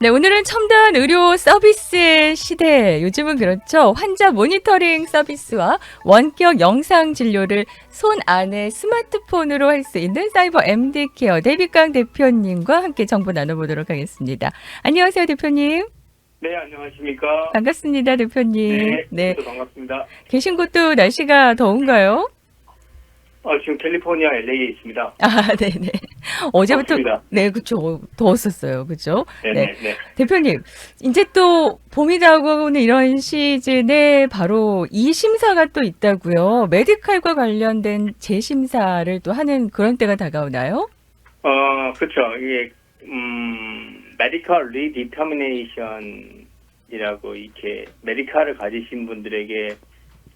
네, 오늘은 첨단 의료 서비스의 시대. 요즘은 그렇죠. 환자 모니터링 서비스와 원격 영상 진료를 손 안에 스마트폰으로 할 수 있는 사이버 MD 케어 데이비강 대표님과 함께 정보 나눠보도록 하겠습니다. 안녕하세요, 대표님. 네, 안녕하십니까? 반갑습니다, 대표님. 네, 네, 저도 반갑습니다. 계신 곳도 날씨가 더운가요? 지금 캘리포니아 LA에 있습니다. 아, 네네. 어제부터, 덥습니다. 네, 그쵸. 더웠었어요. 그쵸? 네. 네네네. 대표님, 이제 또 봄이 다가오는 이런 시즌에 바로 이 심사가 또 있다고요. 메디칼과 관련된 재심사를 또 하는 그런 때가 다가오나요? 그렇죠. 이게, 메디컬 리디터미네이션이라고 이렇게 메디칼을 가지신 분들에게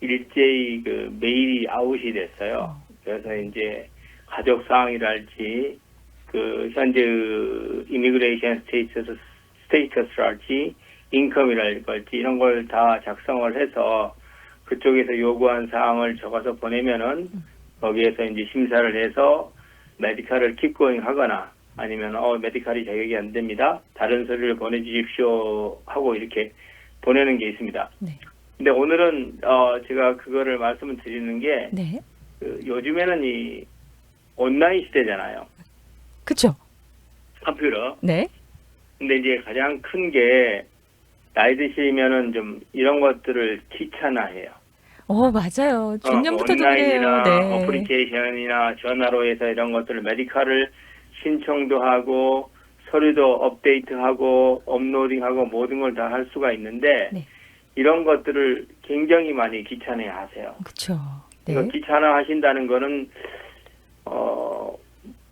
일제히 그 메일이 아웃이 됐어요. 그래서 이제 가족 사항이랄지, 그 현재 이미그레이션 스테이터스랄지, 인컴이랄지 이런 걸 다 작성을 해서 그쪽에서 요구한 사항을 적어서 보내면은 거기에서 이제 심사를 해서 메디칼을 킵고잉 하거나 아니면 메디칼이 자격이 안 됩니다. 다른 서류를 보내주십시오 하고 이렇게 보내는 게 있습니다. 네. 근데 오늘은 제가 그거를 말씀을 드리는 게 네. 요즘에는 이 온라인 시대잖아요. 그쵸. 컴퓨터. 네. 근데 이제 가장 큰 게 나이 드시면은 좀 이런 것들을 귀찮아해요. 맞아요. 중년부터도 그래요. 온라인이나 네. 어플리케이션이나 전화로 해서 이런 것들을 메디칼을 신청도 하고 서류도 업데이트하고 업로딩하고 모든 걸 다 할 수가 있는데 네. 이런 것들을 굉장히 많이 귀찮아해 하세요. 그쵸. 네. 이거 귀찮아 하신다는 거는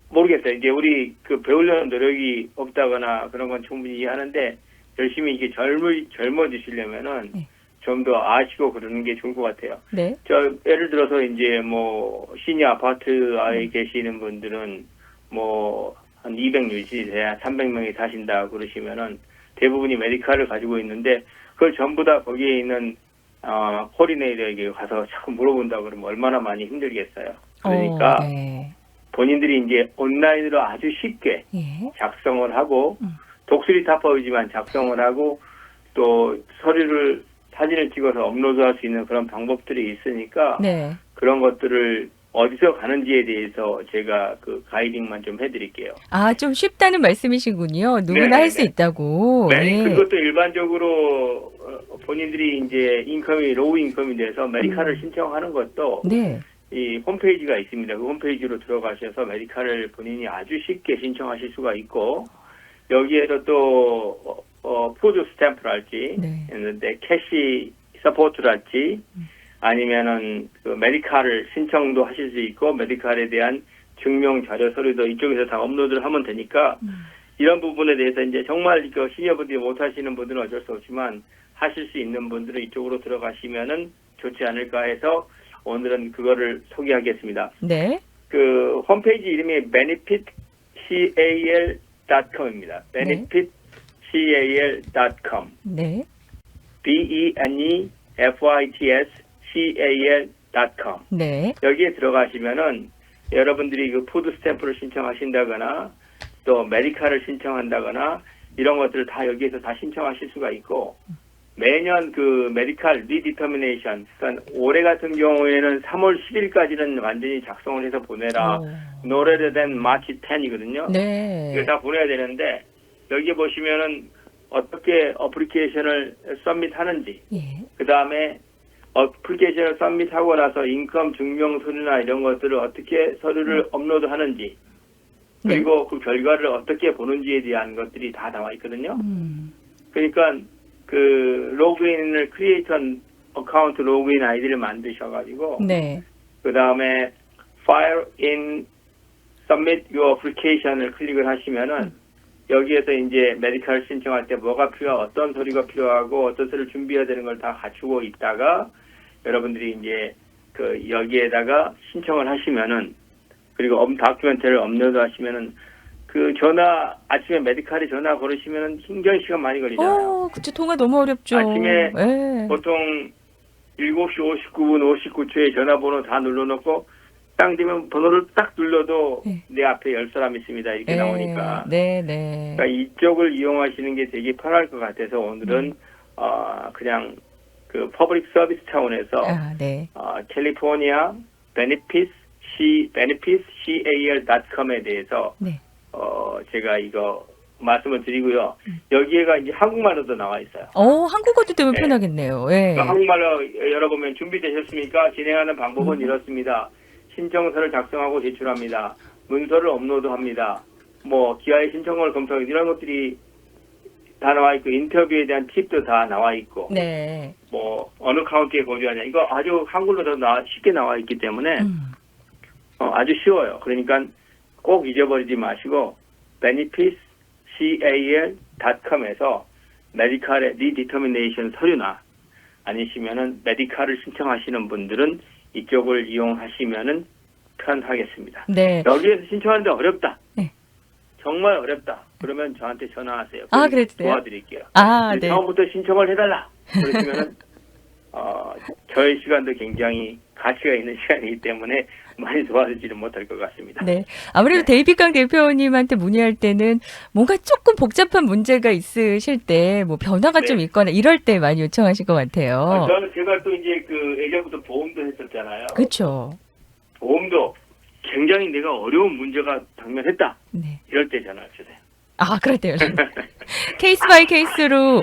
모르겠어요. 이제 우리 그 배우려는 노력이 없다거나 그런 건 충분히 이해하는데 열심히 이게 젊어지시려면은 네. 좀 더 아시고 그러는 게 좋을 것 같아요. 네. 예를 들어서 이제 뭐 시니어 아파트에 계시는 분들은 뭐 한 200유지 돼야 300명이 사신다 그러시면은 대부분이 메디칼을 가지고 있는데 그걸 전부 다 거기에 있는 코디네이터에게 가서 자꾸 물어본다 그러면 얼마나 많이 힘들겠어요. 그러니까 네. 본인들이 이제 온라인으로 아주 쉽게 예. 작성을 하고 독수리 타법이지만 작성을 하고 또 서류를 사진을 찍어서 업로드할 수 있는 그런 방법들이 있으니까 네. 그런 것들을 어디서 가는지에 대해서 제가 그 가이딩만 좀 해드릴게요. 아, 좀 쉽다는 말씀이시군요. 누구나 할 수 네네네. 있다고. 네, 예. 그리고 또 일반적으로 본인들이 이제 인컴이 로우 인컴이 돼서 메디칼을 신청하는 것도 네. 이 홈페이지가 있습니다. 그 홈페이지로 들어가셔서 메디칼을 본인이 아주 쉽게 신청하실 수가 있고 여기에서 또 푸드 스탬프랄지 네. 캐시 서포트랄지 아니면은 그 메디칼을 신청도 하실 수 있고 메디칼에 대한 증명 자료 서류도 이쪽에서 다 업로드를 하면 되니까 이런 부분에 대해서 이제 정말 그 시니어분들이 못 하시는 분들은 어쩔 수 없지만 하실 수 있는 분들은 이쪽으로 들어가시면은 좋지 않을까 해서 오늘은 그거를 소개하겠습니다. 네. 그 홈페이지 이름이 benefitcal.com입니다. benefitcal.com. 네. benefitcal.com. 네. 여기에 들어가시면은 여러분들이 그 푸드 스탬프를 신청하신다거나 또 메디칼을 신청한다거나 이런 것들을 다 여기에서 다 신청하실 수가 있고 매년 그 메디칼 리디터미네이션 그러니까 올해 같은 경우에는 3월 10일까지는 완전히 작성을 해서 보내라. No later than March 10이거든요. 네. 이거 다 보내야 되는데 여기 보시면은 어떻게 어플리케이션을 서밋하는지 예. 그 다음에 어플리케이션을 서밋하고 나서 인컴 증명 서류나 이런 것들을 어떻게 서류를 업로드하는지 그리고 그 결과를 어떻게 보는지에 대한 것들이 다 나와 있거든요. 그러니까 그 로그인을 크리에이션 어카운트 로그인 아이디를 만드셔가지고 네. 그 다음에 File in Submit Your Application을 클릭을 하시면은 여기에서 이제 메디칼 신청할 때 뭐가 필요하고 어떤 서류가 필요하고 어떤 서류를 준비해야 되는 걸 다 갖추고 있다가 여러분들이 이제 그 여기에다가 신청을 하시면은 그리고 다큐멘터리를 업로드 하시면은 그 아침에 메디칼에 전화 걸으시면은 굉장히 시간 많이 걸리잖아요. 그쵸. 통화 너무 어렵죠. 아침에 예. 보통 7시 59분 59초에 전화번호 다 눌러놓고 땅 되면 번호를 딱 눌러도 네. 내 앞에 10사람 있습니다. 이렇게 나오니까. 네, 네. 그러니까 이쪽을 이용하시는 게 되게 편할 것 같아서 오늘은 그냥 그 퍼블릭 서비스 차원에서 아, 네. 캘리포니아 베네피스 cal.com에 대해서 네. 제가 이거 말씀을 드리고요. 여기에가 이제 한국말로도 나와 있어요. 한국어도 되면 네. 편하겠네요. 예. 그러니까 한국말로 열어보면 준비되셨습니까? 진행하는 방법은 이렇습니다. 신청서를 작성하고 제출합니다. 문서를 업로드합니다. 뭐 기아의 신청을 검토하고 이런 것들이 다 나와 있고 인터뷰에 대한 팁도 다 나와 있고 네. 뭐 어느 카운티에 거주하냐 이거 아주 한글로 더 쉽게 나와 있기 때문에 아주 쉬워요. 그러니까 꼭 잊어버리지 마시고 benefits cal.com에서 메디칼의 리디터미네이션 서류나 아니시면은 메디칼을 신청하시는 분들은 이쪽을 이용하시면은 편하겠습니다. 네. 여기에서 신청하는데 어렵다. 네. 정말 어렵다. 그러면 저한테 전화하세요. 그랬어요? 도와드릴게요. 네. 처음부터 신청을 해달라. 그러시면은 저의 시간도 굉장히 가치가 있는 시간이기 때문에 많이 도와주지는 못할 것 같습니다. 네. 아무래도 데이비강 대표님한테 문의할 때는 뭔가 조금 복잡한 문제가 있으실 때, 뭐 변화가 네. 좀 있거나 이럴 때 많이 요청하실 것 같아요. 제가 또 이제 그 예전부터 보험도 했었잖아요. 그렇죠. 보험도 굉장히 내가 어려운 문제가 당면했다. 네. 이럴 때 전화를 주세요. 그럴 때요. 케이스 바이 케이스로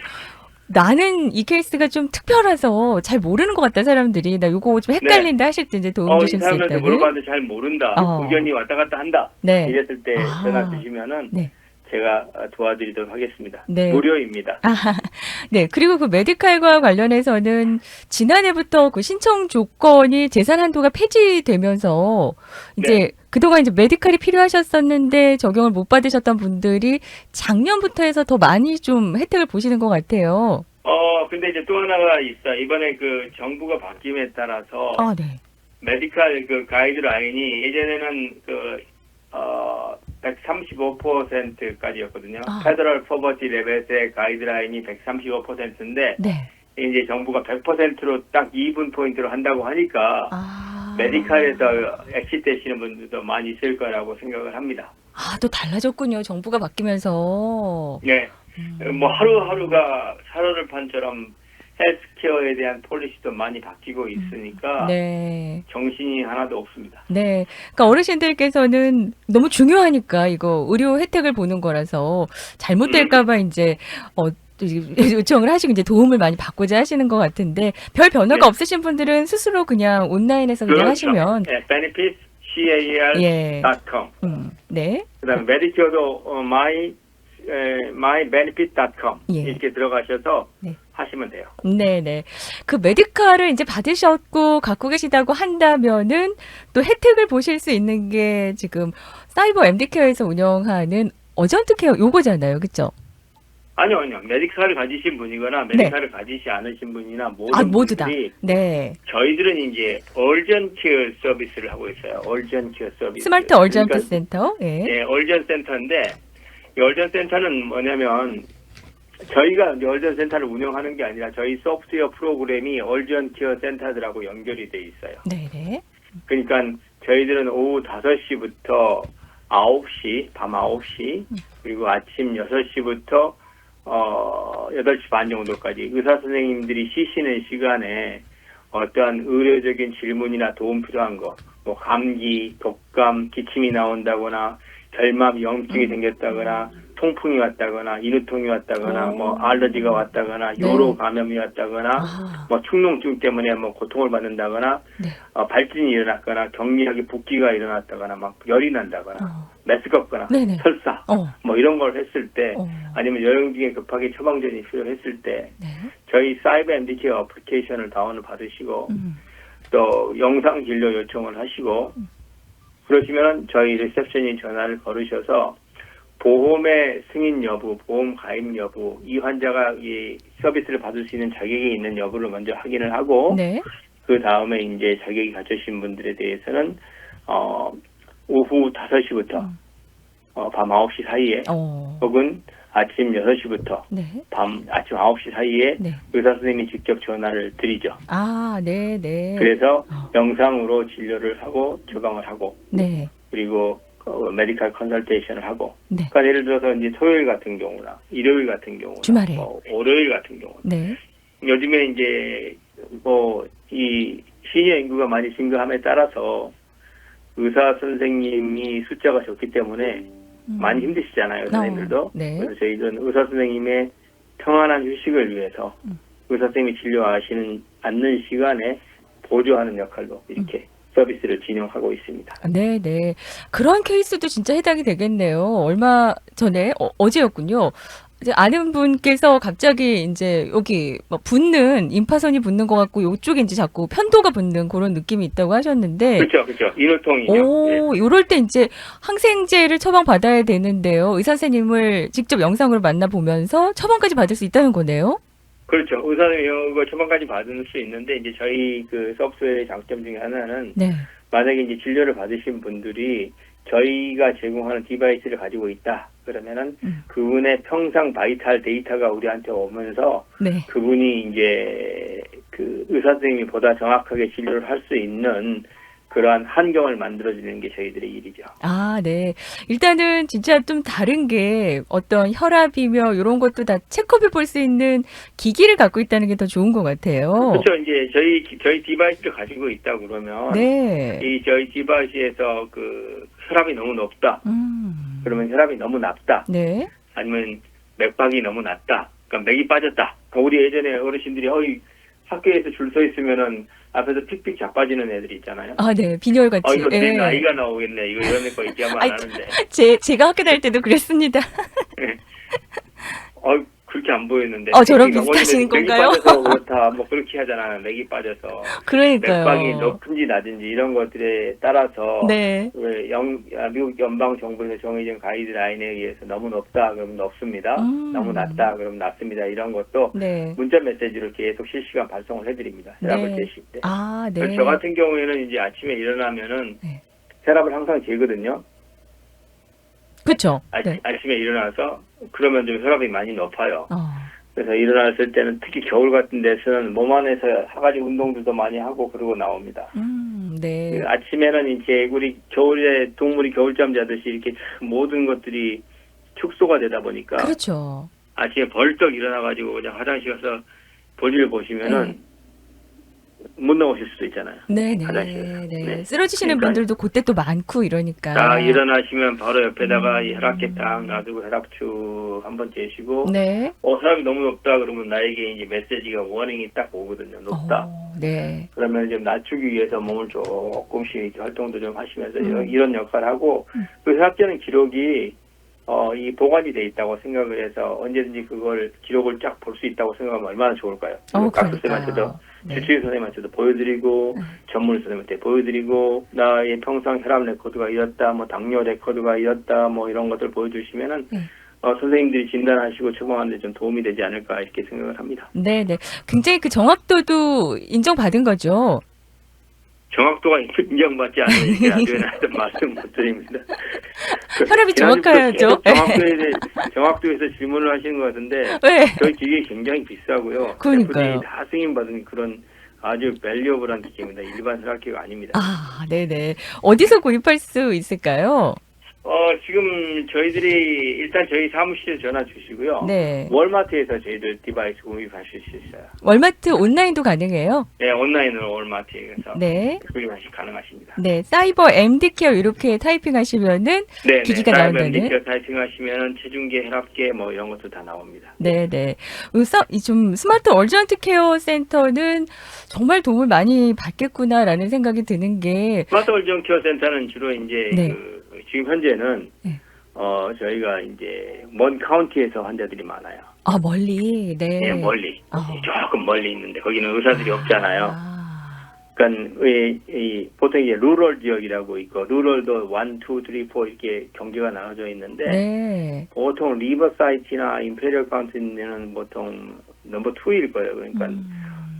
나는 이 케이스가 좀 특별해서 잘 모르는 것 같다 사람들이 나 요거 좀 헷갈린다 하실 때 이제 도움 이 주실 수 사람한테 있다는. 물어봤는데 잘 모른다. 의견이 왔다 갔다 한다. 네. 이랬을 때 전화 주시면은 네. 제가 도와드리도록 하겠습니다. 네. 무료입니다. 네. 그리고 그 메디칼과 관련해서는 지난해부터 그 신청 조건이 재산 한도가 폐지되면서 이제 그동안 이제 메디칼이 필요하셨었는데 적용을 못 받으셨던 분들이 작년부터 해서 더 많이 좀 혜택을 보시는 것 같아요. 근데 이제 또 하나가 있어. 이번에 그 정부가 바뀜에 따라서 네. 메디칼 그 가이드라인이 예전에는 135%까지였거든요. 페더럴 포버티 레벨의 가이드라인이 135%인데 네. 이제 정부가 100%로 딱 2분 포인트로 한다고 하니까 메디칼에서 엑시트하시는 분들도 많이 있을 거라고 생각을 합니다. 또 달라졌군요. 정부가 바뀌면서. 네. 뭐 하루하루가 살얼음판처럼 헬스케어에 대한 폴리시도 많이 바뀌고 있으니까 네. 정신이 하나도 없습니다. 네. 그러니까 어르신들께서는 너무 중요하니까 이거 의료 혜택을 보는 거라서 잘못될까봐 이제 요청을 하시고 이제 도움을 많이 받고자 하시는 것 같은데 별 변화가 없으신 분들은 스스로 그냥 온라인에서 그냥 하시면 네, benefits cal.com. 네. 그다음에 메디케어도 mybenefit.com 이렇게 들어가셔서 하시면 돼요. 네네. 그 메디칼을 이제 받으셨고 갖고 계시다고 한다면은 또 혜택을 보실 수 있는 게 지금 사이버 MD케어에서 운영하는 어전트 케어 요거잖아요. 그렇죠? 아니요. 메디칼을 가지신 분이거나 메디칼을 가지시 않으신 분이나 모두 다. 분들이 네. 저희들은 이제 얼전 케어 서비스를 하고 있어요. 얼전 케어 서비스. 스마트 얼전트 센터. 네, 얼전 센터인데 이 얼전 센터는 뭐냐면 저희가 얼전 센터를 운영하는 게 아니라 저희 소프트웨어 프로그램이 얼전 케어 센터들하고 연결이 돼 있어요. 네네. 그러니까 저희들은 오후 5시부터 9시, 밤 9시, 그리고 아침 6시부터 8시 반 정도까지 의사 선생님들이 쉬시는 시간에 어떠한 의료적인 질문이나 도움 필요한 거, 뭐 감기, 독감, 기침이 나온다거나 결막 염증이 생겼다거나 통풍이 왔다거나 인후통이 왔다거나 뭐 알러지가 왔다거나 요로 감염이 왔다거나 뭐 축농증 때문에 뭐 고통을 받는다거나 발진이 일어났거나 경미하게 붓기가 일어났다거나 막 열이 난다거나 메스껍거나 설사 뭐 이런 걸 했을 때 아니면 여행 중에 급하게 처방전이 필요했을 때 저희 사이버 MD케어 어플리케이션을 다운을 받으시고 또 영상 진료 요청을 하시고 그러시면 저희 리셉션이 전화를 걸으셔서 보험의 승인 여부, 보험 가입 여부, 이 환자가 이 서비스를 받을 수 있는 자격이 있는 여부를 먼저 확인을 하고 그 다음에 이제 자격이 갖추신 분들에 대해서는 오후 5시부터 밤 9시 사이에 혹은 아침 6시부터 네. 아침 9시 사이에 네. 의사 선생님이 직접 전화를 드리죠. 아, 네, 네. 그래서 영상으로 진료를 하고 처방을 하고 네. 그리고 메디컬 컨설테이션을 하고 네. 그러니까 예를 들어서 이제 토요일 같은 경우나 일요일 같은 경우나 주말에. 월요일 같은 경우 네. 요즘에 이제 이 시니어 인구가 많이 증가함에 따라서 의사 선생님이 숫자가 적기 때문에 많이 힘드시잖아요, 선생님들도. 네. 그래서 저희들은 의사 선생님의 평안한 휴식을 위해서 의사 선생님이 진료하시는 않는 시간에 보조하는 역할로 이렇게 서비스를 진행하고 있습니다. 네, 네. 그런 케이스도 진짜 해당이 되겠네요. 얼마 전에 어제였군요. 이제 아는 분께서 갑자기 이제 여기 뭐 임파선이 붙는 것 같고 요쪽에 이제 자꾸 편도가 붙는 그런 느낌이 있다고 하셨는데. 그렇죠. 인후통이요. 요럴 때 이제 항생제를 처방받아야 되는데요. 의사 선생님을 직접 영상으로 만나보면서 처방까지 받을 수 있다는 거네요. 그렇죠. 의사는 이거 처방까지 받을 수 있는데 이제 저희 그 서브스웨어의 장점 중에 하나는 네. 만약에 이제 진료를 받으신 분들이 저희가 제공하는 디바이스를 가지고 있다. 그러면은 그분의 평상 바이탈 데이터가 우리한테 오면서 네. 그분이 이제 그 의사 선생님이 보다 정확하게 진료를 할 수 있는 그러한 환경을 만들어주는 게 저희들의 일이죠. 아, 네. 일단은 진짜 좀 다른 게 어떤 혈압이며 이런 것도 다 체크해 볼 수 있는 기기를 갖고 있다는 게 더 좋은 것 같아요. 그렇죠. 이제 저희 디바이스를 가지고 있다 그러면 네. 이 저희 디바이스에서 그 혈압이 너무 높다. 그러면 혈압이 너무 낮다. 네. 아니면 맥박이 너무 낮다. 그러니까 맥이 빠졌다. 그러니까 우리 예전에 어르신들이 학교에서 줄 서 있으면은 앞에서 픽픽 자빠지는 애들이 있잖아요. 아, 네. 빈혈같이. 이거 내 예. 나이가 나오겠네. 이거 이런 거 얘기하면 안 하는데. 제가 학교 다닐 때도 그랬습니다. 그렇게 안 보였는데. 저랑 비슷하신 건가요? 맥이 빠져서 그렇다. 뭐 그렇게 하잖아요. 맥이 빠져서. 그러니까요. 맥박이 높은지 낮은지 이런 것들에 따라서 네. 미국 연방 정부에서 정해진 가이드라인에 의해서 너무 높다 그러면 높습니다. 너무 낮다 그러면 낮습니다. 이런 것도 네. 문자 메시지로 계속 실시간 발송을 해드립니다. 혈압을 재실 때. 아, 네. 저 같은 경우에는 이제 아침에 일어나면은 네. 혈압을 항상 재거든요. 그렇죠. 네. 아침에 일어나서 그러면 좀 혈압이 많이 높아요. 어. 그래서 일어났을 때는 특히 겨울 같은 데서는 몸 안에서 하가지 운동들도 많이 하고 그러고 나옵니다. 네. 아침에는 이제 우리 겨울에 동물이 겨울잠 자듯이 이렇게 모든 것들이 축소가 되다 보니까 그렇죠. 아침에 벌떡 일어나가지고 그냥 화장실 가서 볼일 보시면은 못 나오실 수도 있잖아요. 네네. 화장실에서. 네. 쓰러지시는 그러니까 분들도 그때 또 많고 이러니까. 딱 일어나시면 바로 옆에다가 이 혈압계 딱 놔두고 혈압추 한번 재시고 네. 혈압이 너무 높다 그러면 나에게 이제 메시지가 워닝이 딱 오거든요. 높다. 네. 그러면 좀 낮추기 위해서 몸을 조금씩 이렇게 활동도 좀 하시면서 이런 역할을 하고 그 혈압재는 기록이 이 보관이 돼 있다고 생각을 해서 언제든지 그걸 기록을 쫙 볼 수 있다고 생각하면 얼마나 좋을까요? 각수쌤한테도 주치의 선생님한테도 보여드리고 전문 선생님한테 보여드리고 나의 평상 혈압 레코드가 이렇다, 뭐 당뇨 레코드가 이렇다, 뭐 이런 것들 보여주시면은 선생님들이 진단하시고 처방하는 데 좀 도움이 되지 않을까 이렇게 생각을 합니다. 네네. 굉장히 그 정확도도 인정받은 거죠. 정확도가 인정받지 않으니까 나중에 나한테 말씀 못 드립니다. 혈압이 정확해야죠. 정확도에서 질문을 하시는 것 같은데 네. 저희 기계 굉장히 비싸고요. 그러니까요. 다 승인받은 그런 아주 밸류어블한 기계입니다. 일반 혈압계가 아닙니다. 아, 네네. 어디서 구입할 수 있을까요? 지금 저희들이 일단 저희 사무실에 전화 주시고요. 네. 월마트에서 저희들 디바이스 구입하실 수 있어요. 월마트 온라인도 가능해요? 네, 온라인으로 월마트에 가서 네. 구입하시 가능하십니다. 네, 사이버 MD케어 이렇게 타이핑하시면은 기기가 나온다는. MD케어 타이핑하시면은 체중계, 혈압계 뭐 이런 것도 다 나옵니다. 네네. 좀 스마트 얼전트 케어 센터는 정말 도움을 많이 받겠구나라는 생각이 드는 게. 스마트 얼전트 케어 센터는 주로 이제 네. 지금 현재는 저희가 이제 먼 카운티에서 환자들이 많아요. 아, 멀리. 네. 네, 멀리. 조금 멀리 있는데 거기는 의사들이 없잖아요. 그러니까 보통 이제 루럴 지역이라고 있고 루럴도 1, 2, 3, 4 이렇게 경계가 나눠져 있는데 네. 보통 리버사이트나 임페리얼 카운티는 보통 넘버 2일 거예요. 그러니까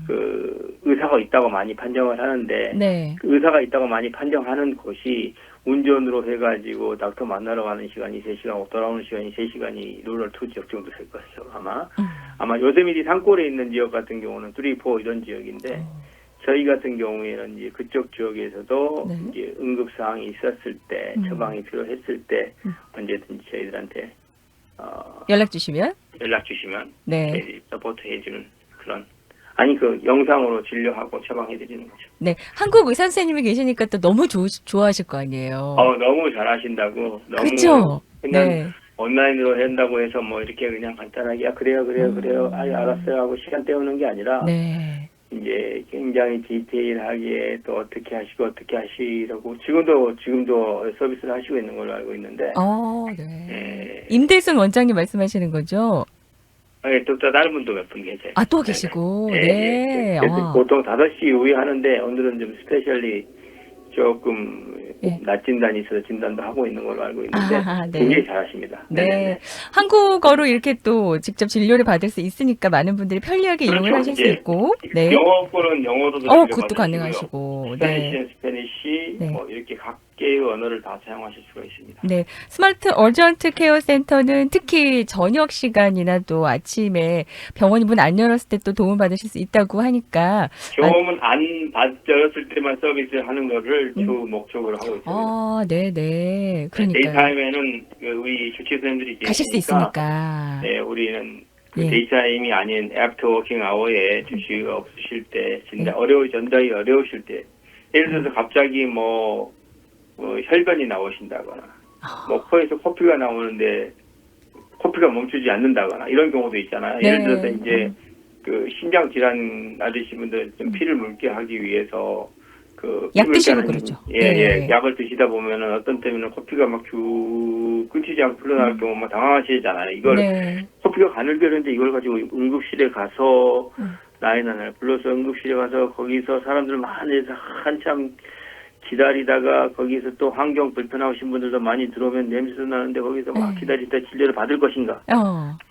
그 의사가 있다고 많이 판정을 하는데 네. 그 의사가 있다고 많이 판정하는 곳이 운전으로 해가지고 닥터 만나러 가는 시간이 3시간, 돌아오는 시간이 3시간이 루럴 2 지역 정도 될 것이죠. 아마 요세미티 산골에 있는 지역 같은 경우는 3, 4 이런 지역인데 저희 같은 경우에는 이제 그쪽 지역에서도 네. 이제 응급 사항이 있었을 때, 처방이 필요했을 때 언제든지 저희들한테 연락 주시면 연락 주시면 네. 저희들이 서포트 해주는 그런 그 영상으로 진료하고 처방해드리는 거죠. 네. 한국 의사 선생님이 계시니까 또 너무 좋아하실 거 아니에요. 너무 잘하신다고. 너무 그렇죠. 그냥 네. 온라인으로 한다고 해서 뭐 이렇게 그냥 간단하게 그래요. 알았어요 하고 시간 때우는 게 아니라 네. 이제 굉장히 디테일하게 또 어떻게 하시라고 지금도 서비스를 하시고 있는 걸로 알고 있는데. 네. 임대순 원장님 말씀하시는 거죠? 또 다른 분도 몇 분 계세요. 또 계시고. 네. 네. 그래서 보통 5시 이후에 하는데 오늘은 좀 스페셜리 조금 낮 진단이 있어서 진단도 하고 있는 걸로 알고 있는데 네. 굉장히 잘하십니다. 네. 한국어로 이렇게 또 직접 진료를 받을 수 있으니까 많은 분들이 편리하게 이용을 하실 수 있고. 네. 영어권은 영어로도 그것도 가능하시고. 스페니쉬, 스페니쉬 네. 뭐 이렇게 각계의 언어를 다 사용하실 수가 있습니다. 네. 스마트 어전트 케어 센터는 특히 저녁 시간이나 또 아침에 병원이 문 안 열었을 때 또 도움 받으실 수 있다고 하니까. 경험은 안 받았을 때만 서비스를 하는 거를 주 목적으로 하고 있습니다. 네네. 그러니까. 데이타임에는 우리 주치 선생님들이 가실 수 있으니까. 네, 우리는 예. 데이타임이 아닌 애프터 워킹 아워에 주치의가 없으실 때, 진짜 전달이 어려우실 때, 예를 들어서 갑자기 혈변이 나오신다거나, 코에서 코피가 나오는데 코피가 멈추지 않는다거나 이런 경우도 있잖아요. 네. 예를 들어서 이제 신장 질환 나으신 분들 좀 피를 묽게 하기 위해서 약 드시고 그러죠. 네. 약을 드시다 보면은 어떤 때문에 코피가 막 끊기지 않고 흘러나올 경우 당황하시잖아요. 이걸 코피가 가늘게는데 이걸 가지고 응급실에 가서 라인을 불러서 응급실에 가서 거기서 사람들 많이서 한참 기다리다가 거기서 또 환경 불편하신 분들도 많이 들어오면 냄새도 나는데 거기서 막 기다리다 진료를 받을 것인가?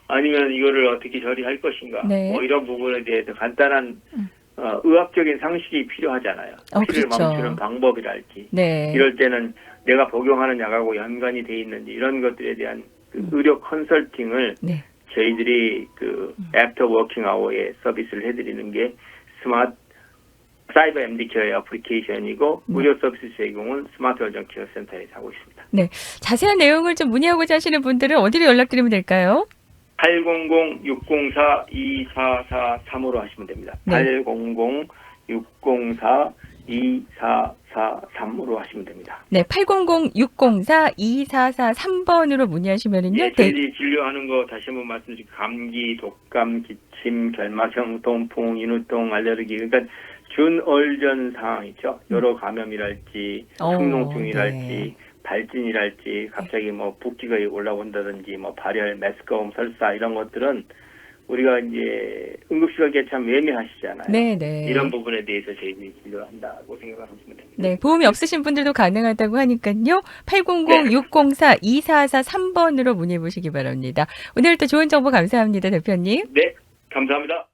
아니면 이거를 어떻게 처리할 것인가? 이런 부분에 대해서 간단한 의학적인 상식이 필요하잖아요. 피를 그렇죠. 멈추는 방법이랄지. 네. 이럴 때는 내가 복용하는 약하고 연관이 돼 있는지 이런 것들에 대한 의료 컨설팅을 저희들이 애프터 워킹 아워에 서비스를 해드리는 게 스마트 사이버 MD 케어의 어플리케이션이고 의료 서비스 제공은 스마트 어전 케어 센터에서 하고 있습니다. 네. 자세한 내용을 좀 문의하고자 하시는 분들은 어디로 연락드리면 될까요? 800-604-2443으로 하시면 됩니다. 800-604-2443으로 하시면 됩니다. 네, 800-604-2443번으로 문의하시면은요. 네, 저희들이 진료하는 거 다시 한번 말씀드리면 감기, 독감, 기침, 결막형, 통풍, 인후통, 알레르기 그러니까 준얼전 상황 있죠. 여러 감염이랄지, 축농증이랄지, 발진이랄지, 갑자기 붓기가 올라온다든지, 발열, 메스꺼움, 설사 이런 것들은 우리가 이제 응급실 가기가 참 예민하시잖아요. 네네. 이런 부분에 대해서 저희들이 진료한다고 생각하시면 됩니다. 네, 보험이 없으신 분들도 가능하다고 하니까요. 800-604-2443번으로 문의해 보시기 바랍니다. 오늘 또 좋은 정보 감사합니다, 대표님. 네, 감사합니다.